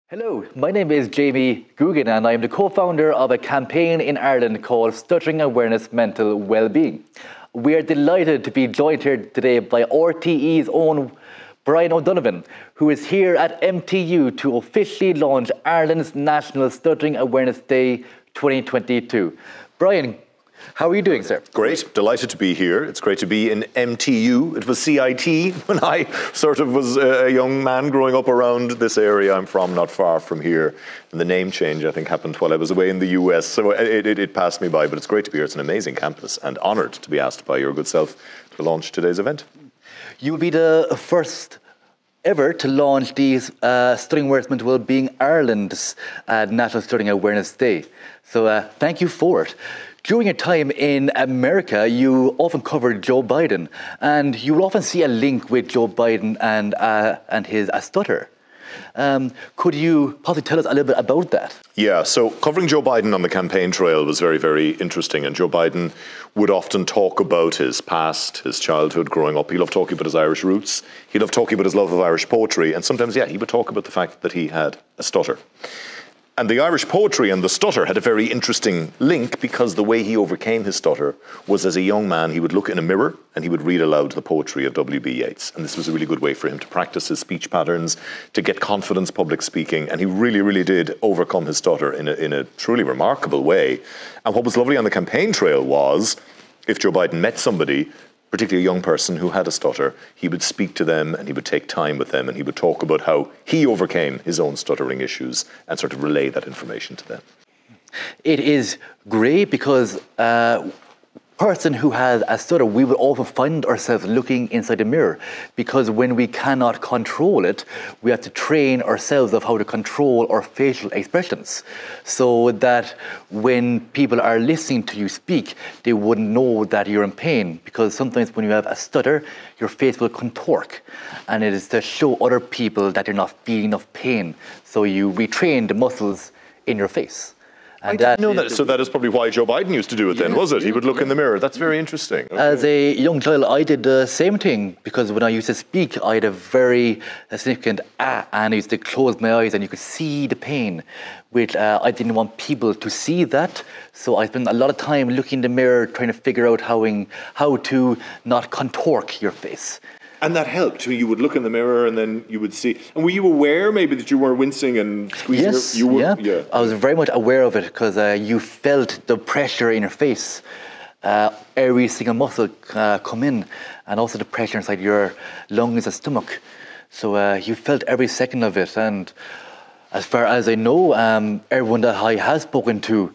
Hello, my name is Jamie Googan and I am the co-founder of a campaign in Ireland called Stuttering Awareness Mental Wellbeing. We are delighted to be joined here today by RTE's own Brian O'Donovan, who is here at MTU to officially launch Ireland's National Stuttering Awareness Day 2022. Brian, how are you doing, sir? Great, delighted to be here. It's great to be in MTU. It was CIT when I sort of was a young man growing up around this area I'm from, not far from here. And the name change, I think, happened while I was away in the US, so it passed me by, but it's great to be here. It's an amazing campus and honoured to be asked by your good self to launch today's event. You will be the first ever to launch the Stuttering Awareness Mental Wellbeing Ireland's National Stuttering Awareness Day. So thank you for it. During your time in America, you often covered Joe Biden, and you will often see a link with Joe Biden and his stutter. Could you possibly tell us a little bit about that? Yeah, so covering Joe Biden on the campaign trail was very, very interesting. And Joe Biden would often talk about his past, his childhood, growing up. He loved talking about his Irish roots. He loved talking about his love of Irish poetry. And sometimes, he would talk about the fact that he had a stutter. And the Irish poetry and the stutter had a very interesting link because the way he overcame his stutter was as a young man, he would look in a mirror and he would read aloud the poetry of W.B. Yeats. And this was a really good way for him to practice his speech patterns, to get confidence public speaking. And he really, really did overcome his stutter in a truly remarkable way. And what was lovely on the campaign trail was if Joe Biden met somebody, particularly a young person who had a stutter, he would speak to them and he would take time with them and he would talk about how he overcame his own stuttering issues and sort of relay that information to them. It is great because person who has a stutter, we will often find ourselves looking inside the mirror because when we cannot control it, we have to train ourselves of how to control our facial expressions so that when people are listening to you speak, they wouldn't know that you're in pain because sometimes when you have a stutter, your face will contort and it is to show other people that you're not feeling enough pain. So you retrain the muscles in your face. And I didn't know that. So that is probably why Joe Biden used to do it then, was it? He would look in the mirror. That's very interesting. Okay. As a young child, I did the same thing because when I used to speak, I had a very significant and I used to close my eyes and you could see the pain, which I didn't want people to see that. So I spent a lot of time looking in the mirror, trying to figure out how to not contort your face. And that helped. You would look in the mirror and then you would see. And were you aware maybe that you were wincing and squeezing? Yes, you were, yeah. I was very much aware of it because you felt the pressure in your face. Every single muscle come in and also the pressure inside your lungs and stomach. So you felt every second of it. And as far as I know, everyone that I have spoken to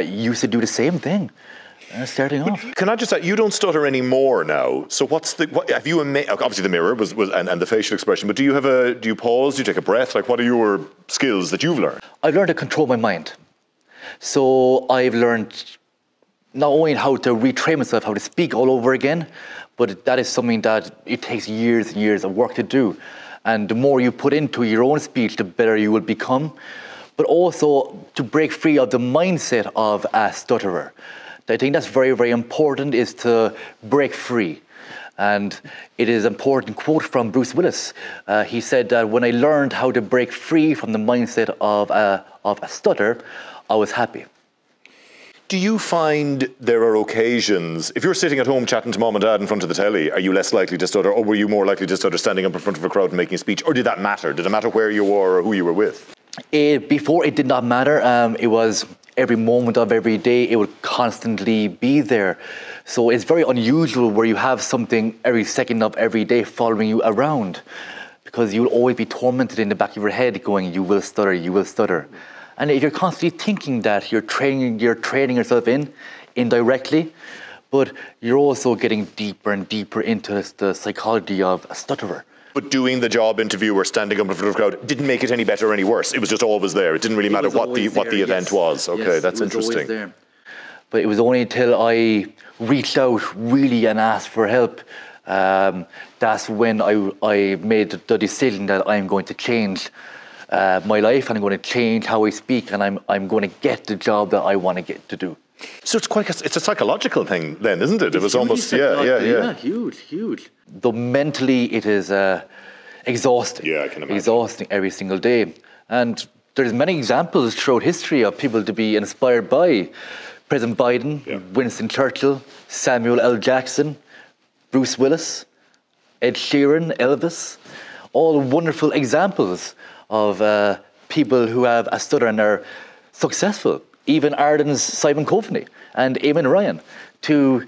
used to do the same thing. Starting off. Can I just say, you don't stutter anymore now. So what have you, obviously the mirror was and the facial expression, but do you pause, do you take a breath? Like what are your skills that you've learned? I've learned to control my mind. So I've learned not only how to retrain myself, how to speak all over again, but that is something that it takes years and years of work to do. And the more you put into your own speech, the better you will become. But also to break free of the mindset of a stutterer. I think that's very, very important, is to break free. And it is an important quote from Bruce Willis. He said that when I learned how to break free from the mindset of a stutter, I was happy. Do you find there are occasions, if you're sitting at home chatting to mom and dad in front of the telly, are you less likely to stutter, or were you more likely to stutter standing up in front of a crowd and making a speech, or did that matter? Did it matter where you were or who you were with? Before, it did not matter. It was every moment of every day, it would constantly be there. So it's very unusual where you have something every second of every day following you around because you'll always be tormented in the back of your head going, you will stutter, you will stutter. And if you're constantly thinking that, you're training yourself indirectly, but you're also getting deeper and deeper into the psychology of a stutterer. But doing the job interview or standing up in front of a crowd didn't make it any better or any worse. It was just always there. It didn't really matter what the event was. Okay, yes, that's interesting. Always there. But it was only until I reached out really and asked for help, that's when I made the decision that I'm going to change my life and I'm going to change how I speak and I'm going to get the job that I want to get to do. So it's a psychological thing then, isn't it? It was almost, yeah, huge. Though mentally it is exhausting. Yeah, I can imagine. Exhausting every single day. And there's many examples throughout history of people to be inspired by President Biden, Winston Churchill, Samuel L. Jackson, Bruce Willis, Ed Sheeran, Elvis, all wonderful examples of people who have a stutter and are successful. Even Ireland's Simon Coveney and Eamon Ryan, two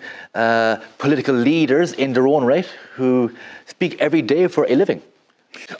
political leaders in their own right who speak every day for a living.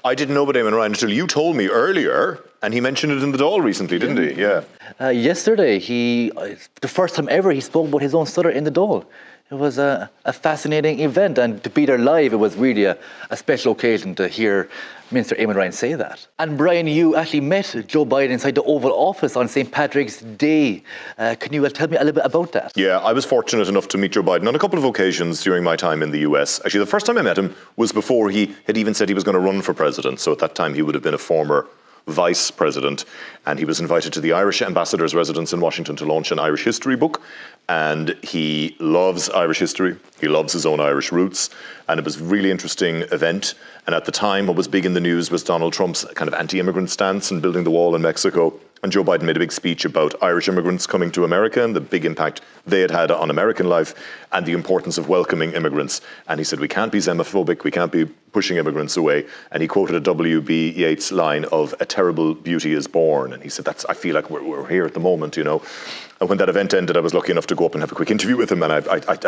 I didn't know about Eamon Ryan until you told me earlier, and he mentioned it in the Dáil recently, didn't he? Yeah. Yesterday, the first time ever he spoke about his own stutter in the Dáil. It was a fascinating event, and to be there live, it was really a special occasion to hear Minister Eamon Ryan say that. And Brian, you actually met Joe Biden inside the Oval Office on St. Patrick's Day. Can you tell me a little bit about that? Yeah, I was fortunate enough to meet Joe Biden on a couple of occasions during my time in the US. Actually, the first time I met him was before he had even said he was going to run for president. So at that time, he would have been a former vice president, and he was invited to the Irish ambassador's residence in Washington to launch an Irish history book. And he loves Irish history. He loves his own Irish roots. And it was a really interesting event. And at the time, what was big in the news was Donald Trump's kind of anti-immigrant stance and building the wall in Mexico. And Joe Biden made a big speech about Irish immigrants coming to America and the big impact they had on American life and the importance of welcoming immigrants. And he said, we can't be xenophobic, we can't be pushing immigrants away. And he quoted a W.B. Yeats line of, "A terrible beauty is born." And he said, I feel like we're here at the moment, you know. And when that event ended, I was lucky enough to go up and have a quick interview with him. And I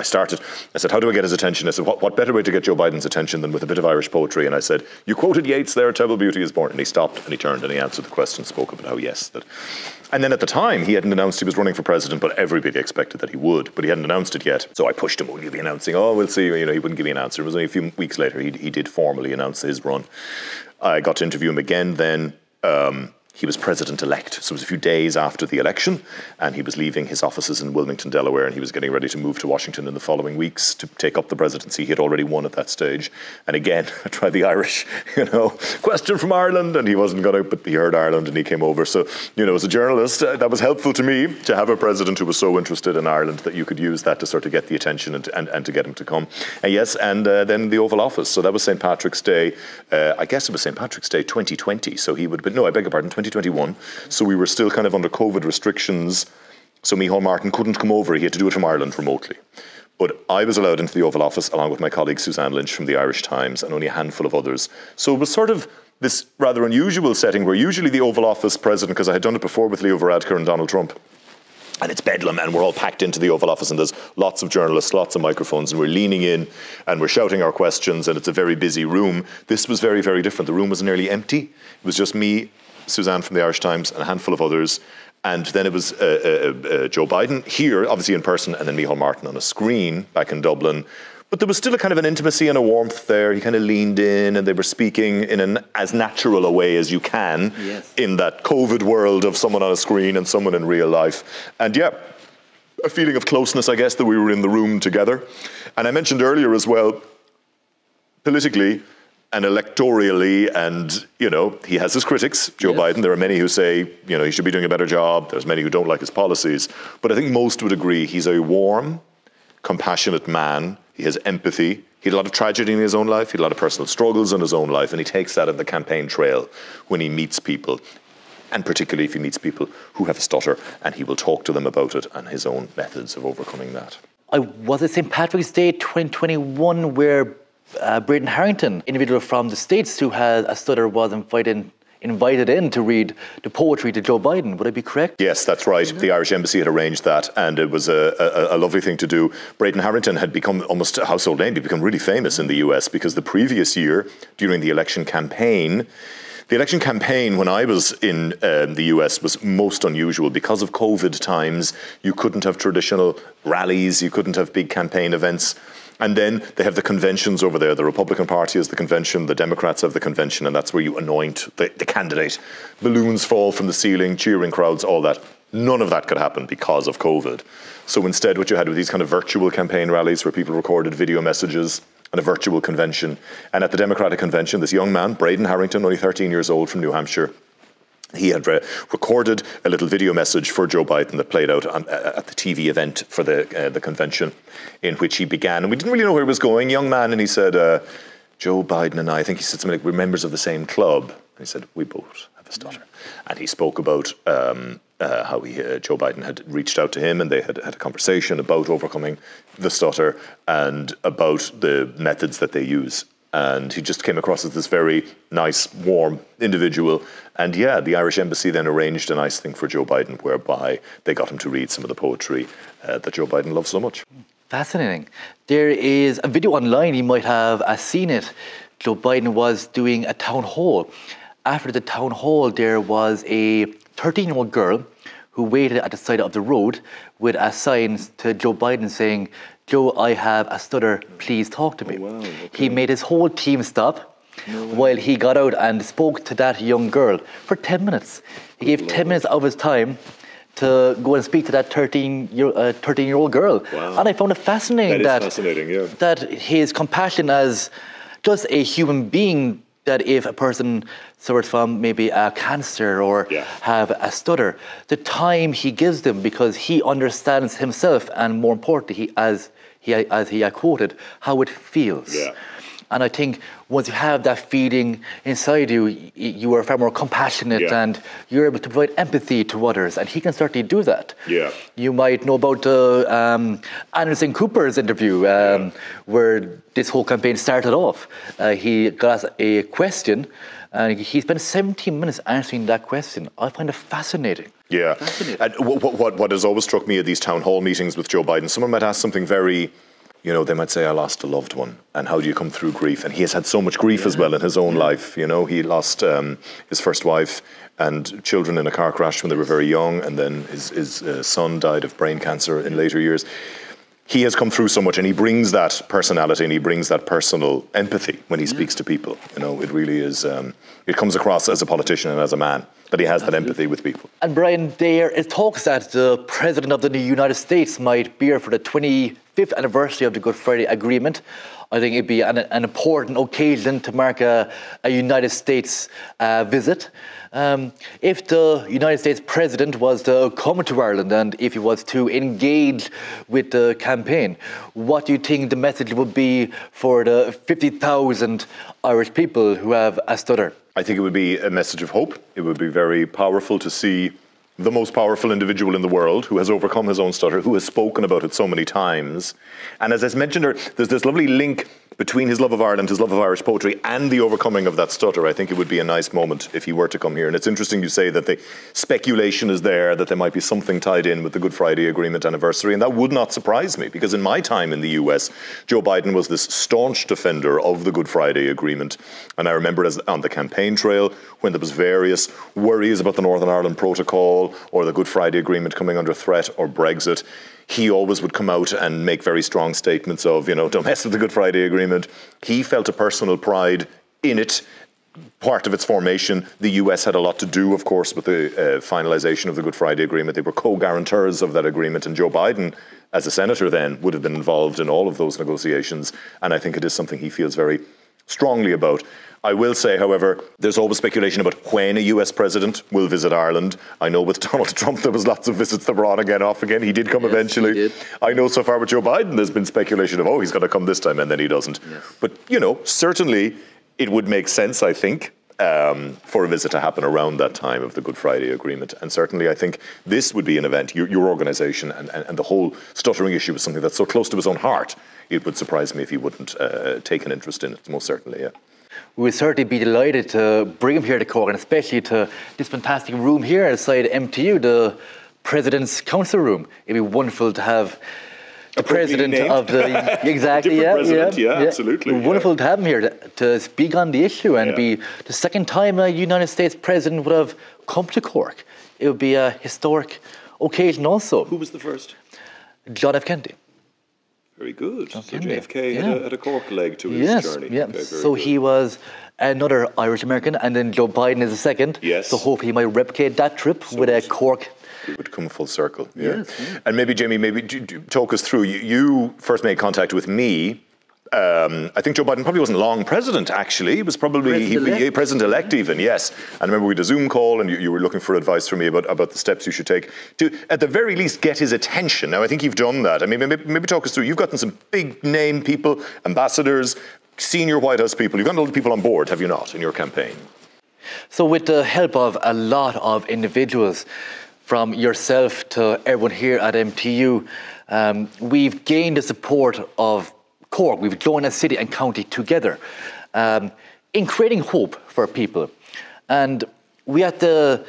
said, how do I get his attention? I said, what better way to get Joe Biden's attention than with a bit of Irish poetry? And I said, you quoted Yeats there, "A terrible beauty is born." And he stopped and he turned and he answered the question, spoke about how that. And then at the time, he hadn't announced he was running for president, but everybody expected that he would. But he hadn't announced it yet. So I pushed him, will you be announcing? Oh, we'll see. You know, he wouldn't give me an answer. It was only a few weeks later he did formally announce his run. I got to interview him again then. He was president-elect, so it was a few days after the election, and he was leaving his offices in Wilmington, Delaware, and he was getting ready to move to Washington in the following weeks to take up the presidency. He had already won at that stage. And again, I tried the Irish, question from Ireland, and he wasn't going to, but he heard Ireland and he came over. So, as a journalist, that was helpful to me to have a president who was so interested in Ireland that you could use that to sort of get the attention and to get him to come. And then the Oval Office. So that was St. Patrick's Day. I guess it was St. Patrick's Day 2020. So he would have been, no, I beg your pardon, 2021. So we were still kind of under COVID restrictions. So Micheál Martin couldn't come over. He had to do it from Ireland remotely. But I was allowed into the Oval Office along with my colleague Suzanne Lynch from the Irish Times and only a handful of others. So it was sort of this rather unusual setting where usually the Oval Office president, because I had done it before with Leo Varadkar and Donald Trump, and it's bedlam, and we're all packed into the Oval Office, and there's lots of journalists, lots of microphones, and we're leaning in, and we're shouting our questions, and it's a very busy room. This was very, very different. The room was nearly empty. It was just me, Suzanne from the Irish Times, and a handful of others. And then it was Joe Biden here, obviously in person, and then Micheál Martin on a screen back in Dublin. But there was still a kind of an intimacy and a warmth there. He kind of leaned in and they were speaking in an as natural a way as you can in that COVID world of someone on a screen and someone in real life. And yeah, a feeling of closeness, I guess, that we were in the room together. And I mentioned earlier as well, politically and electorally, and, he has his critics, Joe Biden. There are many who say, he should be doing a better job. There's many who don't like his policies. But I think most would agree he's a warm, compassionate man. He has empathy. He had a lot of tragedy in his own life. He had a lot of personal struggles in his own life. And he takes that in the campaign trail when he meets people. And particularly if he meets people who have a stutter, and he will talk to them about it and his own methods of overcoming that. Was it St. Patrick's Day 2021 where Braden Harrington, individual from the States who had a stutter, was invited in to read the poetry to Joe Biden? Would I be correct? Yes, that's right. Mm-hmm. The Irish Embassy had arranged that, and it was a lovely thing to do. Braden Harrington had become almost a household name. He'd become really famous in the US because the previous year, during the election campaign, when I was in the US was most unusual. Because of COVID times, you couldn't have traditional rallies, you couldn't have big campaign events. And then they have the conventions over there. The Republican Party has the convention, the Democrats have the convention, and that's where you anoint the candidate. Balloons fall from the ceiling, cheering crowds, all that. None of that could happen because of COVID. So instead, what you had were these kind of virtual campaign rallies where people recorded video messages and a virtual convention. And at the Democratic convention, this young man, Braden Harrington, only 13 years old, from New Hampshire, he had recorded a little video message for Joe Biden that played out at the TV event for the convention, in which he began, and we didn't really know where he was going, young man, and he said, Joe Biden and I think he said something like, we're members of the same club. And he said, we both have the stutter. And he spoke about how Joe Biden had reached out to him and they had a conversation about overcoming the stutter and about the methods that they use. And he just came across as this very nice, warm individual. And yeah, the Irish Embassy then arranged a nice thing for Joe Biden whereby they got him to read some of the poetry that Joe Biden loves so much. Fascinating. There is a video online, you might have seen it. Joe Biden was doing a town hall. After the town hall, there was a 13-year-old girl who waited at the side of the road with a sign to Joe Biden saying, "Joe, I have a stutter, please talk to me." Oh, wow, okay. He made his whole team stop while he got out and spoke to that young girl for 10 minutes. He gave 10 minutes of his time to go and speak to that 13-year-old girl. Wow. And I found it fascinating that his compassion as just a human being, that if a person suffers from maybe a cancer or have a stutter, the time he gives them, because he understands himself and more importantly, as he quoted, how it feels. Yeah. And I think once you have that feeling inside you, you are far more compassionate and you're able to provide empathy to others. And he can certainly do that. Yeah. You might know about Anderson Cooper's interview, where this whole campaign started off. He got asked a question and he spent 17 minutes answering that question. I find it fascinating. Yeah. And what has always struck me at these town hall meetings with Joe Biden, someone might ask something very, they might say, "I lost a loved one. And how do you come through grief?" And he has had so much grief as well in his own life. He lost his first wife and children in a car crash when they were very young. And then his son died of brain cancer in later years. He has come through so much, and he brings that personality and he brings that personal empathy when he speaks to people. It really is, it comes across as a politician and as a man, that he has that empathy with people. And Brian, there is talks that the President of the United States might be here for the 25th anniversary of the Good Friday Agreement. I think it'd be an important occasion to mark a United States visit. If the United States President was to come to Ireland and if he was to engage with the campaign, what do you think the message would be for the 50,000 Irish people who have a stutter? I think it would be a message of hope. It would be very powerful to see the most powerful individual in the world who has overcome his own stutter, who has spoken about it so many times. And as I mentioned, there's this lovely link between his love of Ireland, his love of Irish poetry, and the overcoming of that stutter. I think it would be a nice moment if he were to come here. And it's interesting you say that the speculation is there, that there might be something tied in with the Good Friday Agreement anniversary. And that would not surprise me, because in my time in the US, Joe Biden was this staunch defender of the Good Friday Agreement. And I remember on the campaign trail, when there was various worries about the Northern Ireland Protocol or the Good Friday Agreement coming under threat or Brexit, he always would come out and make very strong statements of, don't mess with the Good Friday Agreement. He felt a personal pride in it. Part of its formation, the US had a lot to do, of course, with the finalisation of the Good Friday Agreement. They were co-guarantors of that agreement, and Joe Biden, as a senator then, would have been involved in all of those negotiations. And I think it is something he feels very strongly about. I will say, however, there's always speculation about when a US president will visit Ireland. I know with Donald Trump there was lots of visits that were on again, off again. He did come eventually. He did. I know so far with Joe Biden there's been speculation of, he's going to come this time, and then he doesn't. Yes. But, certainly it would make sense, I think, for a visit to happen around that time of the Good Friday Agreement. And certainly I think this would be an event, your organisation and the whole stuttering issue is something that's so close to his own heart. It would surprise me if he wouldn't take an interest in it, most certainly, yeah. We would certainly be delighted to bring him here to Cork, and especially to this fantastic room here outside MTU, the President's Council Room. It'd be wonderful to have the President of the... Exactly, yeah, absolutely. Wonderful to have him here to speak on the issue, and it'd be the second time a United States President would have come to Cork. It would be a historic occasion also. Who was the first? John F. Kennedy. Very good. So JFK had a Cork leg to his journey. Yeah. Okay, so he was another Irish American, and then Joe Biden is the second. Yes. So hopefully he might replicate that trip with a Cork. It would come full circle. Yeah. Yes. And maybe, Jamie, talk us through. You first made contact with me. I think Joe Biden probably wasn't long president, actually. He was probably president-elect even, yes. And I remember we had a Zoom call and you were looking for advice from me about the steps you should take to, at the very least, get his attention. Now, I think you've done that. I mean, maybe talk us through. You've gotten some big-name people, ambassadors, senior White House people. You've gotten a lot of people on board, have you not, in your campaign? So with the help of a lot of individuals, from yourself to everyone here at MTU, we've gained the support of Cork. We've joined a city and county together in creating hope for people. And we had to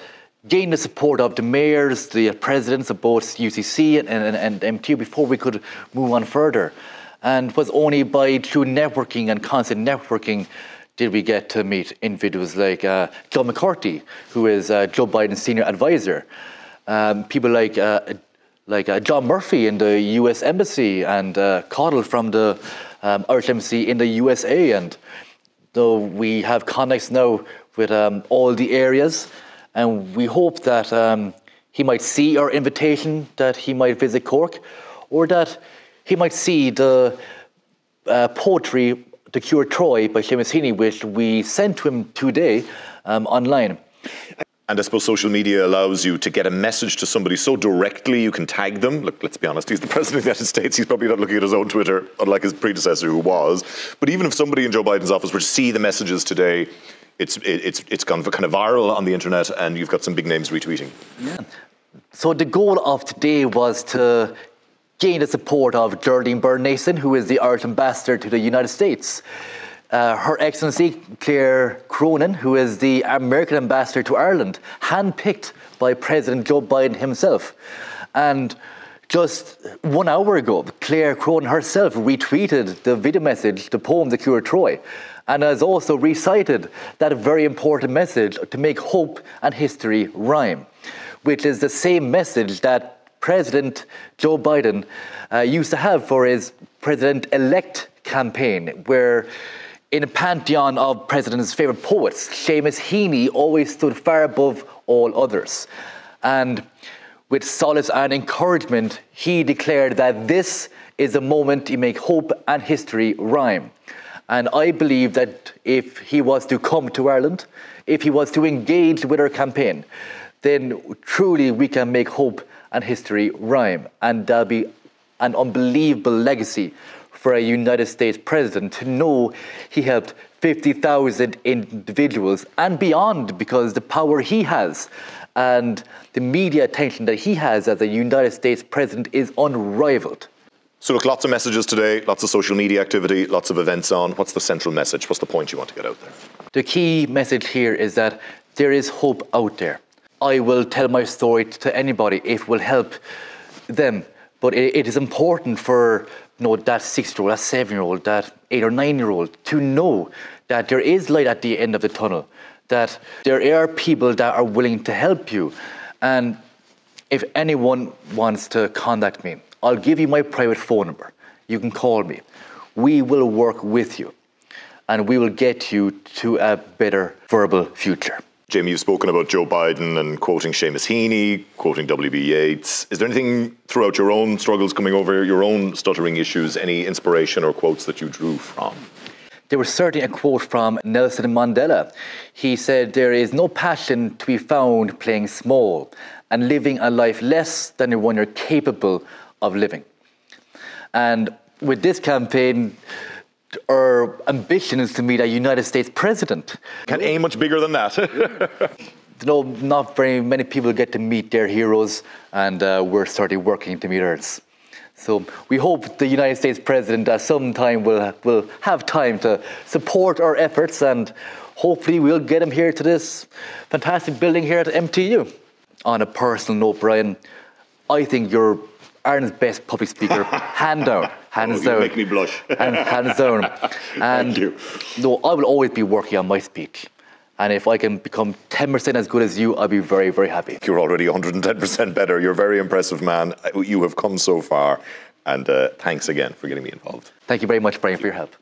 gain the support of the mayors, the presidents of both UCC and MTU before we could move on further. And it was only through networking and constant networking did we get to meet individuals like John McCarthy, who is Joe Biden's senior advisor. People like John Murphy in the US Embassy, and Caudle from the Irish Embassy in the USA. And though we have contacts now with all the areas, and we hope that he might see our invitation, that he might visit Cork, or that he might see the poetry, The Cure Troy by Seamus Heaney, which we sent to him today online. And I suppose social media allows you to get a message to somebody so directly, you can tag them. Look, let's be honest, he's the President of the United States. He's probably not looking at his own Twitter, unlike his predecessor who was. But even if somebody in Joe Biden's office were to see the messages today, it's gone kind of viral on the internet, and you've got some big names retweeting. Yeah. So the goal of today was to gain the support of Geraldine Byrne-Nason, who is the Irish ambassador to the United States. Her Excellency Claire Cronin, who is the American ambassador to Ireland, handpicked by President Joe Biden himself. And just 1 hour ago, Claire Cronin herself retweeted the video message, the poem, The Cure Troy, and has also recited that very important message to make hope and history rhyme, which is the same message that President Joe Biden used to have for his president-elect campaign, where in a pantheon of president's favourite poets, Seamus Heaney always stood far above all others. And with solace and encouragement, he declared that this is a moment to make hope and history rhyme. And I believe that if he was to come to Ireland, if he was to engage with our campaign, then truly we can make hope and history rhyme. And there'll be an unbelievable legacy for a United States president to know he helped 50,000 individuals and beyond, because the power he has and the media attention that he has as a United States president is unrivaled. So look, lots of messages today, lots of social media activity, lots of events on. What's the central message? What's the point you want to get out there? The key message here is that there is hope out there. I will tell my story to anybody if it will help them. But it is important for that 6-year-old, that 7-year-old, that 8 or 9-year-old to know that there is light at the end of the tunnel, that there are people that are willing to help you. And if anyone wants to contact me, I'll give you my private phone number. You can call me. We will work with you, and we will get you to a better verbal future. Jamie, you've spoken about Joe Biden and quoting Seamus Heaney, quoting W.B. Yeats. Is there anything throughout your own struggles coming over your own stuttering issues, any inspiration or quotes that you drew from? There was certainly a quote from Nelson Mandela. He said, "There is no passion to be found playing small and living a life less than the one you're capable of living." And with this campaign, our ambition is to meet a United States president. Can't aim much bigger than that. Not very many people get to meet their heroes, and we're certainly working to meet ours. So we hope the United States president at some time will have time to support our efforts, and hopefully we'll get him here to this fantastic building here at MTU. On a personal note, Brian, I think you're Ireland's best public speaker, hands down. You make me blush. Hands down. And Thank you. No, I will always be working on my speech. And if I can become 10% as good as you, I'll be very, very happy. You're already 110% better. You're a very impressive man. You have come so far. And thanks again for getting me involved. Thank you very much, Brian, for your help.